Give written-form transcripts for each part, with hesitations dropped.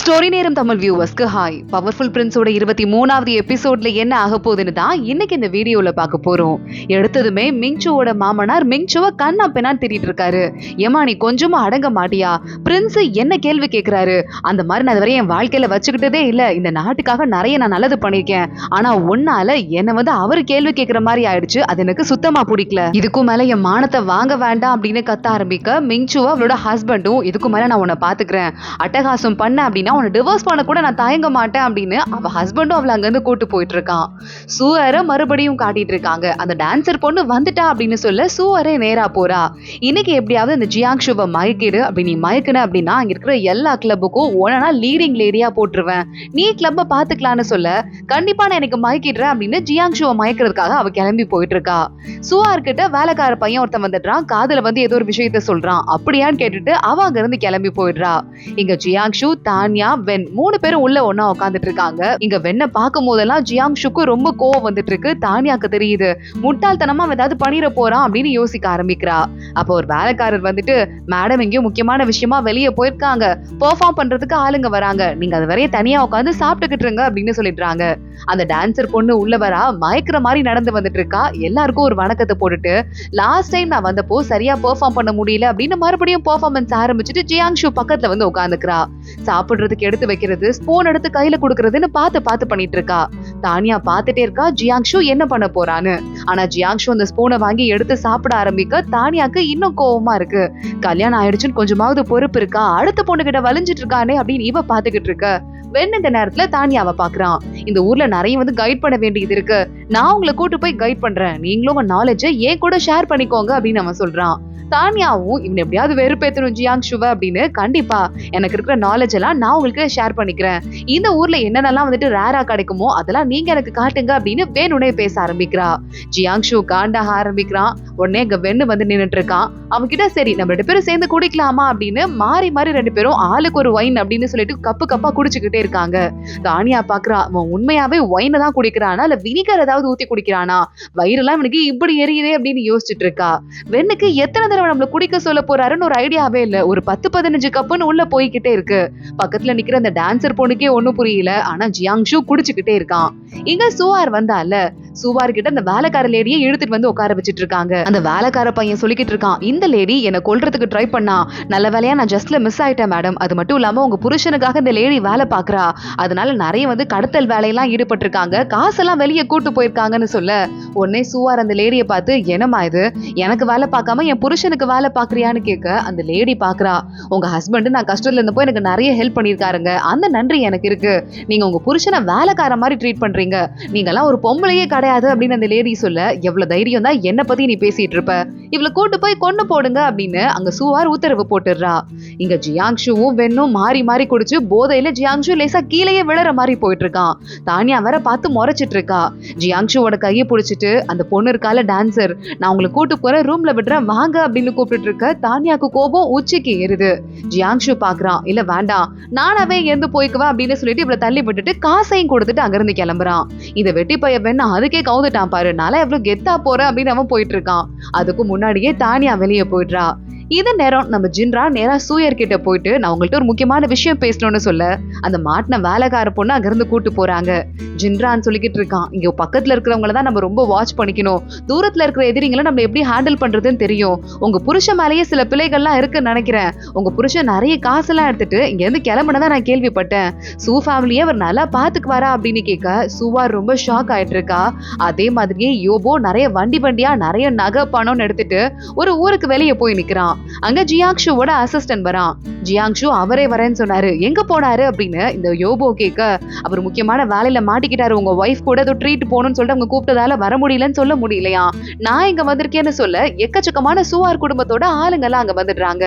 Story நேரம் Tamil வியூவர்ஸ்க்கு hi. Powerful பிரின்ஸோட 23வது எபிசோட்ல என்ன ஆக போகுதுன்னு தான் இன்னைக்கு இந்த வீடியோல பார்க்க போறோம். எடுத்ததுமே மிங்சுவோட மாமனார் மிங்சுவ கண்ணா பெண்ணான்னு திட்டிட்டு இருக்காரு. ஏமா நீ கொஞ்சமா அடங்க மாட்டியா? பிரின்ஸ் என்ன கேள்வி கேட்கிறாரு? அந்த மாதிரி நான் வரையும் என் வாழ்க்கையில வச்சுக்கிட்டதே இல்ல. இந்த நாட்டுக்காக நிறைய நான் நல்லது பண்ணிருக்கேன். ஆனா ஒன்னால என்ன அவரு கேள்வி கேட்கிற மாதிரி ஆயிடுச்சு. அது எனக்கு சுத்தமா பிடிக்கல. இதுக்கும் மேல என் மானத்தை வாங்க வேண்டாம் அப்படின்னு கத்த ஆரம்பிக்க மிங்சுவ அவளோட ஹஸ்பண்டும் இதுக்கும் மேல நான் உன்னை பாத்துக்கிறேன், அட்டகாசம் பண்ண அப்படின்னா உன்னை டிவோர்ஸ் பண்ண கூட நான் தயங்க மாட்டேன் அப்படின்னு அவ ஹஸ்பண்டும் அவளை அங்கிருந்து கூட்டு போயிட்டு இருக்கான். சூவரை மறுபடியும் காட்டிட்டு இருக்காங்க. அந்த டான்சர் பொண்ணு வந்துட்டா அப்படின்னு சொல்ல சூவரே நேரா போறா. இன்னைக்கு எப்படியாவது இந்த ஜியாங்ஷுவை மயக்கிடு, அப்படி நீ மயக்குன அப்படின்னா அங்க இருக்கிற எல்லா கிளப்புக்கும் ஒன்னா லீடிங் லேடியா போட்டுருவேன், நீ கிளப்ப பாத்துக்கலான்னு சொல்ல கண்டிப்பா நான் எனக்கு மயக்கிடுறேன் அப்படின்னு ஜியாங்ஷுவை மயக்கிறதுக்காக அவ கிளம்பி போயிட்டு இருக்கா. சூவார் கிட்ட வேலைக்கார பையன் ஒருத்தன் வந்துடுறான். காதுல ஏதோ ஒரு விஷயத்த சொல்றான். அப்படியான்னு கேட்டுட்டு அவ அங்க இருந்து கிளம்பி போயிடுறா. இங்க ஜியாங்ஷு, தான்யா, வென் 3 பேரும் உள்ள ஒன்னா உட்காந்துட்டு இருக்காங்க. இங்க வெண்ண பார்க்கும் போதெல்லாம் ஜியாங்ஷுக்கு ரொம்ப கோவம் வந்துட்டு இருக்கு. தான்யாக்கு தெரியுது முட்டாள்தனமா ஏதாவது பண்ணிட போறான் அப்படின்னு யோசிக்க ஆரம்பிக்கிறா. அப்போ ஒரு வேலைக்காரர் வந்துட்டு, மேடம் எங்கேயோ முக்கியமான விஷயமா வெளியே போயிருக்காங்க, பெர்ஃபார்ம் பண்றதுக்கு ஆளுங்க வராங்க, நீங்க அது வரைய தனியா உட்காந்து சாப்பிட்டுக்கிட்டு இருங்க அப்படின்னு சொல்லிடுறாங்க. அந்த டான்சர் பொண்ணு உள்ள வரா, மயக்கிற மாதிரி நடந்து வந்துட்டு இருக்கா. எல்லாருக்கும் ஒரு வணக்கத்தை போட்டுட்டு, லாஸ்ட் டைம் நான் வந்தப்போ சரியா பெர்ஃபார்ம் பண்ண முடியல அப்படின்னு மறுபடியும் பெர்ஃபார்மன்ஸ் ஆரம்பிச்சுட்டு ஜியாங்ஷு பக்கத்துல உட்காந்துக்கிறா. சாப்பிடுறதுக்கு எடுத்து வைக்கிறது, ஸ்பூன் எடுத்து கையில குடுக்கறதுன்னு பார்த்து பண்ணிட்டு இருக்கா. தானியா பார்த்துட்டே இருக்கா ஜியாங்ஷு என்ன பண்ண போறான்னு. ஆனா ஜியாங்ஷு அந்த ஸ்பூனை வாங்கி எடுத்து சாப்பிட ஆரம்பிக்க தானியாக்கு இன்னும் கோவமா இருக்கு. கல்யாணம் ஆயிடுச்சுன்னு கொஞ்சமாவது பொறுப்பு இருக்கா, அடுத்த பொண்ணு கிட்ட வலிஞ்சிட்டு இருக்கானே அப்படின்னு இவ பாத்துக்கிட்டு இருக்க. வெண்ண இந்த நேரத்துல தானியாவை பாக்குறான். இந்த ஊர்ல நிறைய கைட் பண்ண வேண்டியது இருக்கு, நான் உங்களை கூட்டு போய் கைட் பண்றேன், நீங்களும் உங்க நாலேஜை ஏன் கூட ஷேர் பண்ணிக்கோங்க அப்படின்னு அவன் சொல்றான். தானியாவும் இவன் எப்படியாவது வெறுப்பேத்தணும் ஜியாங்ஷுவ அப்படின்னு, கண்டிப்பா எனக்கு இருக்கிற நாலேஜ் எல்லாம் நான் உங்களுக்கு ஷேர் பண்ணிக்கிறேன், இந்த ஊர்ல என்னென்னலாம் ரேரா கிடைக்குமோ அதெல்லாம் நீங்க எனக்கு காட்டுங்க அப்படின்னு வேணுனே பேச ஆரம்பிக்கிறா. ஜியாங்ஷு காண்டாக ஆரம்பிக்கிறான். உடனே இங்க வெண்ணு நின்னுட்டு இருக்கான். அவங்க கிட்ட சரி நம்ம 2 பேரும் சேர்ந்து குடிக்கலாமா அப்படின்னு மாறி 2 பேரும் ஆளுக்கு ஒரு ஒயின் அப்படின்னு சொல்லிட்டு கப்பா குடிச்சுக்கிட்டே இருக்காங்க. தானியா பாக்குறா, அவன் உண்மையாவே ஒயினை தான் குடிக்கிறானா இல்ல வினிகர் ஏதாவது ஊத்தி குடிக்கிறானா, வயிறெல்லாம் இவனுக்கு இப்படி எரியுதே அப்படின்னு யோசிச்சுட்டு இருக்கா. வெண்ணுக்கு எத்தனை தடவை நம்மள குடிக்க சொல்ல போறாருன்னு ஒரு ஐடியாவே இல்ல. ஒரு 10-15 கப்புன்னு உள்ள போய்கிட்டே இருக்கு. பக்கத்துல நிக்கிற அந்த டான்சர் பொண்ணுக்கே ஒண்ணும் புரியல. ஆனா ஜியாங்ஷு குடிச்சுக்கிட்டே இருக்கான். இங்க சூவார் வந்தால, சூவார் கிட்ட அந்த வேலைக்கார லேடியை இழுத்துட்டு உட்கார வச்சிட்டு இருக்காங்க. அந்த வேலைக்கார பையன் சொல்லிக்கிட்டு இருக்கான், இந்த லேடி என்ன கொல்றதுக்கு ட்ரை பண்ணா, நல்ல வேலையா நான் ஜஸ்ட்ல மிஸ் ஆயிட்டேன் மேடம், அது மட்டும் இல்லாம உங்க புருஷனுக்காக இந்த லேடி வேலை பாக்குறா, அதனால நிறைய கடத்தல் வேலையெல்லாம் ஈடுபட்டு இருக்காங்க, காசெல்லாம் வெளியே கூட்டு போயிருக்காங்கன்னு சொல்ல, உடனே சூவார் அந்த லேடியை பார்த்து, என்னமா இது, எனக்கு வேலை பார்க்காம என் புருஷனுக்கு வேலை பாக்குறியான்னு கேட்க, அந்த லேடி பாக்குறா, உங்க ஹஸ்பண்ட் நான் கஷ்டத்துல இருந்தப்போ எனக்கு நிறைய ஹெல்ப் பண்ணிருக்காருங்க, அந்த நன்றி எனக்கு இருக்கு, நீங்க உங்க புருஷனை வேலைக்கார மாதிரி ட்ரீட் பண்றீங்க, நீங்க எல்லாம் ஒரு பொம்பளையே கிடையாது அப்படின்னு அந்த லேடி சொல்ல, எவ்வளவு தைரியம் தான் என்ன பத்தி நீ பேசிட்டு இருப்ப, இவளை கூட்டு போய் கொண்டு போடுங்க அப்படின்னு அங்க சூவார் உத்தரவு போட்டுடுறா. இங்க ஜியாங்ஷுவும் வெண்ணும் மாறி குடிச்சு போதையில ஜியாங்ஷு லேசா கீழே விழற மாதிரி போயிட்டு இருக்கான். தானியா வேற பார்த்து முறைச்சிட்டு இருக்கா. ஜியாங்ஷுவோட கையை பிடிச்சிட்டு, அந்த பொண்ணு இருக்கால டான்சர், நான் உங்களை கூட்டு போறேன், ரூம்ல விடுறேன் வாங்க அப்படின்னு கூப்பிட்டு இருக்க. தானியாக்கு கோபம் உச்சிக்கு ஏறுது. ஜியாங்ஷு பாக்குறான், இல்ல வேண்டாம் நானாவே எந்த போய்க்குவா அப்படின்னு சொல்லிட்டு இவ்வளவு தள்ளி விட்டுட்டு காசையும் கொடுத்துட்டு அங்கிருந்து கிளம்புறான். இத வெட்டி பைய வெண்ண அதுக்கே கவுந்துட்டான் பாரு, நாளை எவ்வளவு கெத்தா போற அப்படின்னு அவன் போயிட்டு இருக்கான். அதுக்கு முன்னாடியே தானியா வெளியே போயிடுறா. இந்த நேரம் நம்ம ஜின்ரா நேரா சூயர் கிட்ட போயிட்டு, நான் உங்கள்ட்ட ஒரு முக்கியமான விஷயம் பேசணும்னு சொல்ல, அந்த மாட்டின வேலைக்கார பொண்ணு அங்கிருந்து கூட்டு போறாங்க. ஜின்ரான்னு சொல்லிக்கிட்டு இருக்கான், இங்க பக்கத்துல இருக்கிறவங்கள தான் நம்ம ரொம்ப வாட்ச் பண்ணிக்கணும், தூரத்துல இருக்கிற எதிரிங்களை நம்ம எப்படி ஹேண்டில் பண்றதுன்னு தெரியும், உங்க புருஷன் மேலேயே சில பிள்ளைகள்லாம் இருக்குன்னு நினைக்கிறேன், உங்க புருஷன் நிறைய காசெல்லாம் எடுத்துட்டு இங்க இருந்து கிளம்புனதா நான் கேள்விப்பட்டேன், சூ ஃபேமிலியே அவர் நல்லா பாத்துக்குவாரா அப்படின்னு கேட்க, சூவார் ரொம்ப ஷாக் ஆயிட்டு இருக்கா. அதே மாதிரியே யோபோ நிறைய வண்டியா நிறைய நகை பணம்னு எடுத்துட்டு ஒரு ஊருக்கு வெளியே போய் நிக்கிறான். அங்க ஜியாங்ஷுவோட அசிஸ்டன்ட் வரான். ஜியாங்ஷு அவரே வரேன்னு சொன்னாரு, எங்க போனாரு அப்படின்னு இந்த யோபோ கேட்க, அவர் முக்கியமான வேலையில மாட்டிக்கிட்டாரு, உங்க ஒய்ஃப் கூட ஏதோ ட்ரீட் போகணும்னு சொல்லிட்டு அவங்க கூப்பிட்டதால வர முடியலன்னு சொல்ல முடியலையா, நான் இங்க வந்திருக்கேன்னு சொல்ல எக்கச்சக்கமான சூவார் குடும்பத்தோட ஆளுங்கெல்லாம் அங்க வந்துடுறாங்க.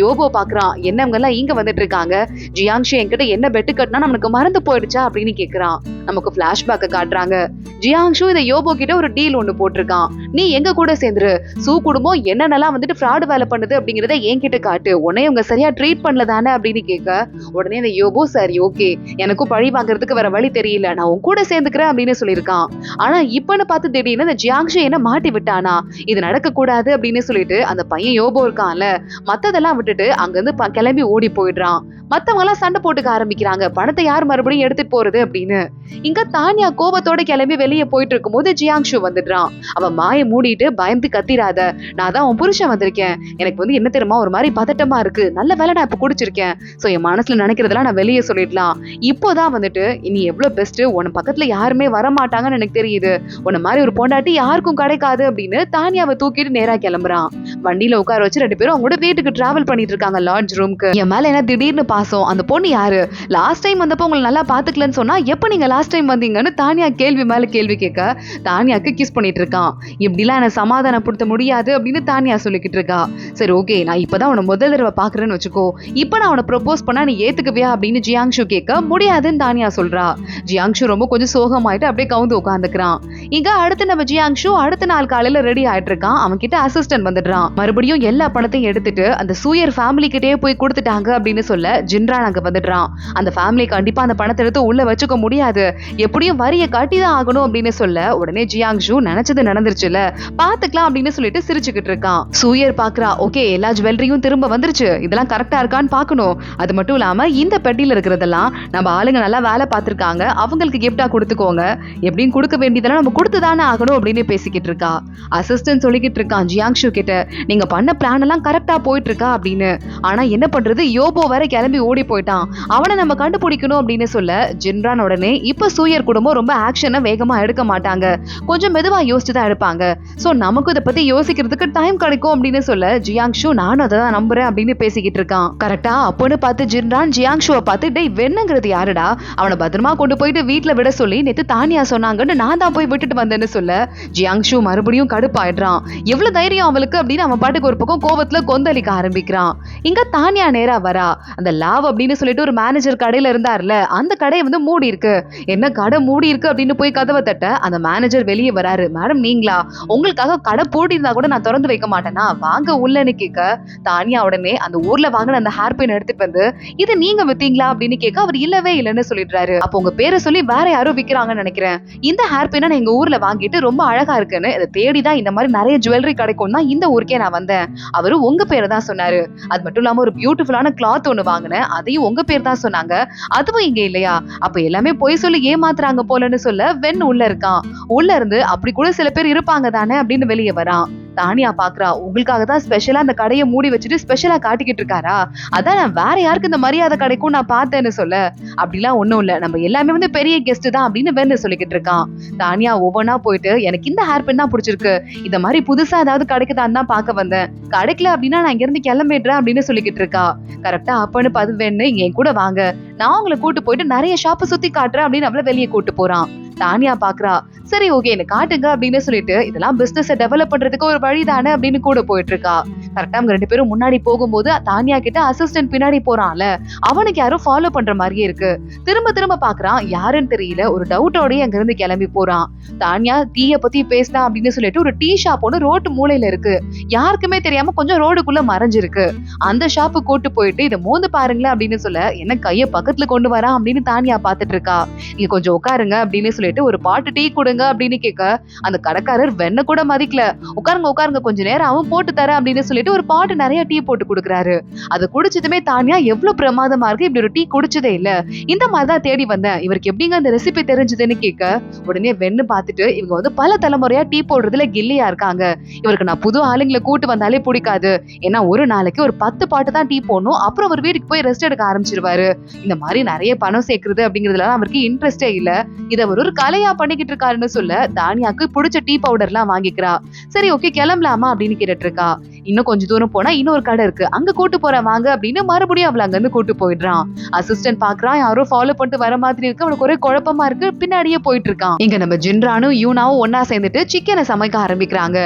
யோபோ பாக்குறான், என்னவங்க எல்லாம் இங்க வந்துட்டு இருக்காங்க, ஜியாங்ஷு என்கிட்ட என்ன பெட்டு கட்டினா நமக்கு மறந்து போயிடுச்சா அப்படின்னு கேக்குறான். நமக்கு பிளாஷ்பேக்க காட்டுறாங்க. ஜியாங்ஷு இந்த யோபோ கிட்ட ஒரு டீல் ஒண்ணு போட்டிருக்கான். நீ எங்க கூட சேர்ந்துரு, சூ குடும்பம் என்னென்னலாம் வந்துட்டு ஃப்ராட் வேலை பண்ணுது அப்படிங்கறத என்கிட்ட காட்டு, உன்னை உங்க சரியா ட்ரீட் பண்ணல தானே அப்படின்னு கேட்க உடனே இந்த யோபோ சரி ஓகே எனக்கும் பழி வாங்குறதுக்கு வேற வழி தெரியல, நான் உன் கூட சேர்ந்துக்கிறேன் அப்படின்னு சொல்லியிருக்கான். ஆனா இப்பன்னு பார்த்து திடீர்னு இந்த ஜியாங்ஷு என்ன மாட்டி விட்டானா, இது நடக்க கூடாது அப்படின்னு சொல்லிட்டு அந்த பையன் யோபோ இருக்கான்ல மத்ததெல்லாம் விட்டுட்டு அங்க இருந்து கிளம்பி ஓடி போயிடுறான். மத்தவங்க எல்லாம் சண்டை போட்டுக்க ஆரம்பிக்கிறாங்க, பணத்தை யார் மறுபடியும் எடுத்துட்டு போறது அப்படின்னு. இங்க தானியா கோபத்தோட கிளம்பி வெளியே போயிட்டு இருக்கும் போது ஜியாங்ஷு வந்துடுறான். அவன் மாயை மூடிட்டு பயந்து கத்திராத, நான் தான் உன் புருஷன் வந்திருக்கேன், எனக்கு வந்து என்ன தெரியுமா ஒரு மாதிரி பதட்டமா இருக்கு, நல்ல வேலை நான் இப்ப குடிச்சிருக்கேன், சோ என் மனசுல நினைக்கிறதெல்லாம் நான் வெளியே சொல்லிடலாம், இப்போதான் வந்துட்டு இனி எவ்வளவு பெஸ்ட், உன் பக்கத்துல யாருமே வர மாட்டாங்கன்னு எனக்கு தெரியுது, உன்ன மாதிரி ஒரு பொண்டாட்டி யாருக்கும் கிடைக்காது அப்படின்னு தானியாவை தூக்கிட்டு நேரா கிளம்புறான். வண்டியில உட்கார வச்சு ரெண்டு பேரும் அவங்களோட வீட்டுக்கு டிராவல் பண்ணிட்டு இருக்காங்க லாட்ஜ் ரூம்க்கு. என் மேல என்ன திடீர்னு பாசம், அந்த பொண்ணு யாரு, லாஸ்ட் டைம் வந்தப்போ உங்களை நல்லா பாத்துக்கலன்னு சொன்னா எப்ப நீங்க லாஸ்ட் டைம் வந்தீங்கன்னு தானியா கேள்வி மேல கேள்வி கேட்க தானியாக்கு கிஸ் பண்ணிட்டு இருக்கான். இப்படிலாம் என்ன சமாதானப்படுத்த முடியாது அப்படின்னு தானியா சொல்லிக்கிட்டு இருக்கா. சரி ஓகே நான் இப்பதான் உன முதல் தடவை பாக்குறேன்னு வச்சுக்கோ, இப்ப நான் உன ப்ரொபோஸ் பண்ணா நீ ஏத்துக்குவியா அப்படின்னு ஜியாங்ஷு கேட்க முடியாதுன்னு தானியா சொல்றா. ஜியாங்ஷு ரொம்ப கொஞ்சம் சோகமாயிட்டு அப்படியே கவுந்து உட்காந்துக்கிறான். இங்க அடுத்து நம்ம ஜியாங்ஷு அடுத்த நாள் காலையில ரெடி ஆயிட்டு இருக்கான். அவன் கிட்ட அசிஸ்டன்ட் வந்துடுறான். மறுபடியும் எல்லா பணத்தையும் எடுத்துட்டு அந்த சூயர் ஃபேமிலி கிட்டே போய் கொடுத்துட்டாங்க அப்படின்னு சொல்ல ஜின்ரான் அங்க வந்துடுறான். அந்த ஃபேமிலி கண்டிப்பா அந்த பணத்தை எடுத்து உள்ள வச்சுக்க முடியாது, எப்படியும் வரிய காட்டிதான் ஆகணும் அப்படின்னு சொல்ல உடனே ஜியாங்ஷு நினைச்சது நடந்துருச்சுல பாத்துக்கலாம் அப்படின்னு சொல்லிட்டு சிரிச்சுக்கிட்டு இருக்கான். சூயர் பாக்குறா, ஓகே எல்லா ஜுவல்லரியும் திரும்ப வந்துருச்சு, இதெல்லாம் கரெக்டா இருக்கான்னு பாக்கணும், அது மட்டும் இல்லாம இந்த பெட்டியில இருக்கிறதெல்லாம் நம்ம ஆளுங்க நல்லா வேலை பார்த்திருக்காங்க, அவங்களுக்கு கிஃப்டா கொடுத்துக்கோங்க, எப்படின்னு கொடுக்க வேண்டியதெல்லாம் நம்ம கொடுத்துதானே ஆகணும் அப்படின்னு பேசிக்கிட்டு இருக்கா. அசிஸ்டன்ட் சொல்லிக்கிட்டு இருக்கான் ஜியாங்ஷு கிட்ட, நீங்க பண்ண பிளான் எல்லாம் கரெக்டா போயிட்டு இருக்கா அப்படின்னு, ஆனா என்ன பண்றது யோபோ வரை கிளம்பி ஓடி போயிட்டான், அவனை நம்ம கண்டுபிடிக்கணும் அப்படின்னு சொல்ல ஜின்ரான் உடனே இப்ப சூயர் குடும்பம் ரொம்ப ஆக்ஷனை வேகமா எடுக்க மாட்டாங்க, கொஞ்சம் மெதுவா யோசிச்சுதான் எடுப்பாங்க, சோ நமக்கு இதை பத்தி யோசிக்கிறதுக்கு டைம் கிடைக்கும் அப்படின்னு சொல்ல ஜியாங்ஷு நானும் அதை தான் நம்புறேன் அப்படின்னு பேசிக்கிட்டு இருக்கான். கரெக்டா அப்போன்னு பார்த்து ஜின்ரான் ஜியாங்ஷுவை பார்த்து, டேய் வெண்ணுங்கிறது யாருடா, அவனை பத்திரமா கொண்டு போயிட்டு வீட்டுல விட சொல்லி நேத்து தானியா சொன்னாங்கன்னு நான் தான் போய் விட்டுட்டு வந்தேன்னு சொல்ல ஜியாங்ஷு மறுபடியும் கடுப்பாயிடுறான். எவ்வளவு தைரியம் அவளுக்கு அப்படின்னு அவன் பாட்டுக்கு ஒரு பக்கம் கோபத்துல கொந்தளிக்க ஆரம்பிக்கிறான். இங்க தானியா நேரா வரா. அந்த லாவ் அப்படின்னு சொல்லிட்டு ஒரு மேனேஜர் கடையில இருந்தார்ல அந்த கடையை வந்து மூடி இருக்கு, என்ன கடை மூடி இருக்கு அப்படின்னு போய் கதவை தட்ட அந்த மேனேஜர் வெளியே வராரு. மேடம் நீங்களா, உங்களுக்காக கடை பூட்டி இருந்தா கூட நான் திறந்து வைக்க மாட்டேனா, வாங்க உள்ளன்னு கேட்க தானியா உடனே அந்த ஊர்ல வாங்கின அந்த ஹேர் பின் எடுத்துட்டு வந்து இது நீங்க வித்தீங்களா அப்படின்னு கேட்க அவர் இல்லவே இல்லைன்னு சொல்லிடுறாரு. அப்போ உங்க பேரை சொல்லி வேற யாரும் விக்கிறாங்கன்னு நினைக்கிறேன், இந்த ஹேர் பின்னை நான் எங்க ஊர்ல வாங்கிட்டு ரொம்ப அழகா இருக்குன்னு இதை தேடிதான் இந்த மாதிரி நிறைய ஜுவல்லரி கிடைக்கும் தான் இந்த ஊருக்கே நான் வந்தேன், அவரு உங்க பேரை தான் சொன்னாரு, அது மட்டும் இல்லாம ஒரு பியூட்டிஃபுல்லான கிளாத் ஒண்ணு வாங்கினேன் அதையும் உங்க பேர் தான் சொன்னாங்க, அதுவும் இங்க இல்லையா, அப்ப எல்லாமே பொய் சொல்லி ஏமாத்துறாங்க போலன்னு சொல்ல வெண் உள்ள இருக்கான். உள்ள இருந்து அப்படி கூட சில பேர் இருப்பாங்க தானே அப்படின்னு வெளியே வரான். தானியா பாக்குறா, உங்களுக்காக தான் ஸ்பெஷலா அந்த கடையை மூடி வச்சுட்டு ஸ்பெஷலா காட்டிக்கிட்டு இருக்காரா, அதான் நான் வேற யாருக்கு இந்த மரியாதை கிடைக்கும் நான் பார்த்தேன்னு சொல்ல அப்படிலாம் ஒண்ணும் இல்ல, நம்ம எல்லாமே வந்து பெரிய கெஸ்ட் தான் அப்படின்னு வெண்ணு சொல்லிக்கிட்டு இருக்கான். தானியா ஒவ்வொன்னா போயிட்டு எனக்கு இந்த ஹேர் பின் தான் பிடிச்சிருக்கு, இந்த மாதிரி புதுசா ஏதாவது கிடைக்குதான்னு தான் பார்க்க வந்தேன், கிடைக்கல அப்படின்னா நான் இங்க இருந்து கிளம்பிடுறேன் அப்படின்னு சொல்லிக்கிட்டு இருக்கா. கரெக்டா அப்பன்னு பார்த்து வெண்ணு என் கூட வாங்க, நான் உங்களை கூட்டு போயிட்டு நிறைய ஷாப்பை சுத்தி காட்டுறேன் அப்படின்னு அவளை வெளியே கூட்டு போறான். தானியா பாக்குறா, சரி ஓகே என்ன காட்டுங்க அப்படின்னு சொல்லிட்டு இதெல்லாம் பிசினஸ் டெவலப் பண்றதுக்கு ஒரு வழி தானே அப்படின்னு கூட போயிட்டு இருக்கா. கரெக்டா அவங்க ரெண்டு பேரும் முன்னாடி போகும்போது தானியா கிட்ட அசிஸ்டன்ட் பின்னாடி போறான்ல அவனுக்கு யாரும் ஃபாலோ பண்ற மாதிரியே இருக்கு. திரும்ப திரும்ப பாக்குறான், யாருன்னு தெரியல, ஒரு டவுட்டோடய அங்க இருந்து கிளம்பி போறான். தானியா டீய பத்தி பேசலாம் அப்படின்னு சொல்லிட்டு ஒரு டீ ஷாப் ஒன்று ரோட்டு மூலையில இருக்கு, யாருக்குமே தெரியாம கொஞ்சம் ரோடுக்குள்ள மறைஞ்சிருக்கு, அந்த ஷாப்பு கூட்டு போயிட்டு இதை மோந்து பாருங்களேன் அப்படின்னு சொல்ல என்ன கைய பக்கத்துல கொண்டு வரான் அப்படின்னு தானியா பாத்துட்டு இருக்கா. இங்க கொஞ்சம் உட்காருங்க அப்படின்னு சொல்லிட்டு ஒரு பாட்டு டீ கொடுங்க அப்படின்னு கேட்க அந்த கடைக்காரர் வெண்ண கூட மதிக்கல, உட்காருங்க உட்காருங்க கொஞ்ச நேரம் அவன் போட்டு தர அப்படின்னு சொல்லிட்டு ஒரு பாட்டு நிறைய டீ போட்டு கொடுக்குறாரு. அதை குடிச்சதுமே தானியா எவ்வளவு பிரமாதமா இருக்கு, இப்படி ஒரு டீ குடிச்சதே இல்ல, இந்த மாதிரிதான் தேடி வந்தேன், இவருக்கு எப்படிங்க அந்த ரெசிபி தெரிஞ்சதுன்னு கேட்க உடனே வெண்ணு பார்த்துட்டு இவங்க வந்து பல தலைமுறையா டீ போடுறதுல கில்லியா இருக்காங்க, இவருக்கு நான் புது ஆளுங்களை கூட்டு வந்தாலே பிடிக்காது, ஏன்னா ஒரு நாளைக்கு ஒரு 10 பாட்டு தான் டீ போடணும், அப்புறம் ஒரு வீட்டுக்கு போய் ரெஸ்ட் எடுக்க ஆரம்பிச்சிருவாரு, இந்த மாதிரி நிறைய பணம் சேர்க்கறது அப்படிங்கறதுல அவருக்கு இன்ட்ரெஸ்டே இல்ல, இதை அவர் ஒரு கலையா பண்ணிக்கிட்டு இருக்காருன்னு சொல்ல தானியாக்கு பிடிச்ச டீ பவுடர் எல்லாம் வாங்கிக்கிறா. சரி ஓகே கிளம்பலாமா அப்படின்னு கேட்டுட்டு இருக்கா. இன்னும் கொஞ்சம் தூரம் போனா இன்னொரு கடை இருக்கு, அங்க கூட்டு போறேன் வாங்க அப்படின்னு மறுபடியும் அவளை அங்க இருந்து கூட்டு போயிடுறான். அசிஸ்டன்ட் பாக்குறான், யாரோ ஃபாலோ பண்ணிட்டு வர மாதிரி இருக்கு, அவனுக்கு ஒரே குழப்பமா இருக்கு, பின்னாடியே போயிட்டு இருக்கான். இங்க நம்ம ஜின்ரானும் யூனாவும் ஒன்னா சேர்ந்துட்டு சிக்கனை சமைக்க ஆரம்பிக்கிறாங்க.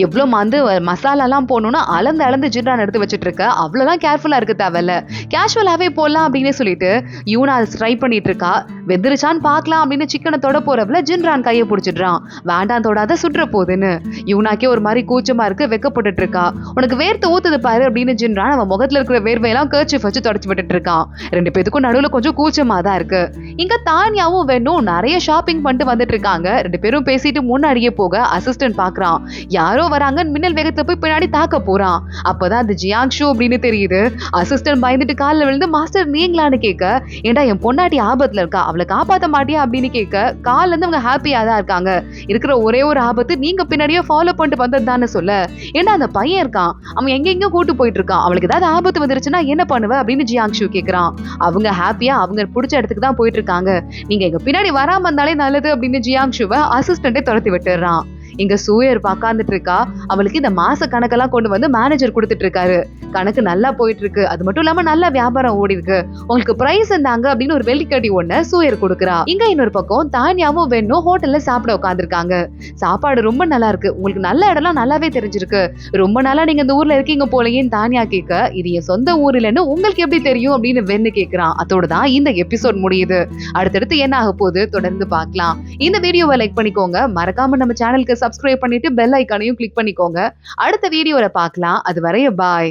எவ்வளவு மசாலா எல்லாம் போடணும்னு அளந்து ஜின்ரான் எடுத்து வச்சிட்டு இருக்க, அவ்வளவுதான் கேர்ஃபுல்லா இருக்கு தேவையில்ல, கேஷுவலாவே போடலாம் அப்படின்னு சொல்லிட்டு யூனா ட்ரை பண்ணிட்டு இருக்கா. வெந்துருச்சான்னு பாக்கலாம் அப்படின்னு சிக்கனை தொட போறவள ஜின்ரான் கையை பிடிச்சிடுறான். வேண்டாம் தொடாத சுடுற போதுன்னு. யூனாக்கே ஒரு மாதிரி கூச்சமா இருக்கு, வெக்கப்பட்டு இருக்கா. உனக்கு வேர்த்து ஊத்துது பாரு அப்படின்னு ஜின்ரான் அவன் முகத்துல இருக்கிற வேர்வையெல்லாம் கர்ச்சீஃப் வச்சு தொடச்சு விட்டுட்டு இருக்கான். ரெண்டு பேத்துக்கும் நடுவுல கொஞ்சம் கூச்சமா தான் இருக்கு. இங்க தானியாவும் வேணும் நிறைய ஷாப்பிங் பண்ணிட்டு வந்துட்டு இருக்காங்க. ரெண்டு பேரும் பேசிட்டு முன்னாடியே போக அசிஸ்டன்ட் பாக்குறான், யாரோ வராங்க, மின்னல் வேகத்துல போய் பின்னாடி தாக்க போறான். அப்பதான் அது ஜியாங்ஷு அப்படின்னு தெரியுது. அசிஸ்டன்ட் பயந்துட்டு காலில் விழுந்து, மாஸ்டர் நீங்களான்னு கேட்க, ஏண்டா என் பொண்டாட்டி ஆபத்துல இருக்கா, அவளை காப்பாத்த மாட்டியா அப்படின்னு கேட்க, கால்ல இருந்து அவங்க ஹாப்பியா தான் இருக்காங்க. இருக்கிற ஒரே ஒரு ஆபத்து நீங்க பின்னாடியே ஃபாலோ பண்ணிட்டு வந்ததுதான்னு சொல்ல, ஏண்டா அந்த பையன் இருக்கான், அவன் எங்கெங்க கூட்டு போயிட்டு இருக்கான், அவளுக்கு ஏதாவது ஆபத்து வந்துருச்சுன்னா என்ன பண்ணுவ அப்படின்னு ஜியாங்ஷு கேக்குறான். அவங்க ஹாப்பியா அவங்க பிடிச்ச இடத்துக்கு தான் போயிட்டு இருக்காங்க, நீங்க எங்க பின்னாடி வராம இருந்தாலே நல்லது அப்படின்னு ஜியாங்ஷுவை அசிஸ்டன்ட்டே துரத்தி விட்டுறான். இங்க சூயர் உட்கார்ந்துட்டு இருக்கா. அவளுக்கு இந்த மாச கணக்கெல்லாம் கொண்டு வந்து மேனேஜர் கொடுத்துட்டு இருக்காரு. கணக்கு நல்லா போயிட்டு இருக்கு, அது மட்டும் இல்லாம நல்ல வியாபாரம் ஓடி இருக்கு, உங்களுக்கு பிரைஸ் இருந்தாங்க அப்படின்னு ஒரு வெள்ளிக்கட்டி ஒண்ணு சூயர் கொடுக்குறா. இங்க இன்னொரு பக்கம் தானியாவும் வேணும் ஹோட்டல்ல சாப்பிட உட்காந்துருக்காங்க. சாப்பாடு ரொம்ப நல்லா இருக்கு, உங்களுக்கு நல்ல இடம்லாம் நல்லாவே தெரிஞ்சிருக்கு, ரொம்ப நாளா நீங்க இந்த ஊர்ல இருக்கீங்க போலயேன்னு தானியா கேட்க, இது என் சொந்த ஊர் இல்லைன்னு உங்களுக்கு எப்படி தெரியும் அப்படின்னு வென்னு கேக்குறான். அதோடதான் இந்த எபிசோட் முடியுது. அடுத்தடுத்து என்ன ஆக போகுது தொடர்ந்து பார்க்கலாம். இந்த வீடியோவை லைக் பண்ணிக்கோங்க, மறக்காம நம்ம சேனலுக்கு சப்ஸ்கிரைப் பண்ணிட்டு பெல் ஐக்கானையும் கிளிக் பண்ணிக்கோங்க. அடுத்த வீடியோல பார்க்கலாம். அது வரைய பாய்.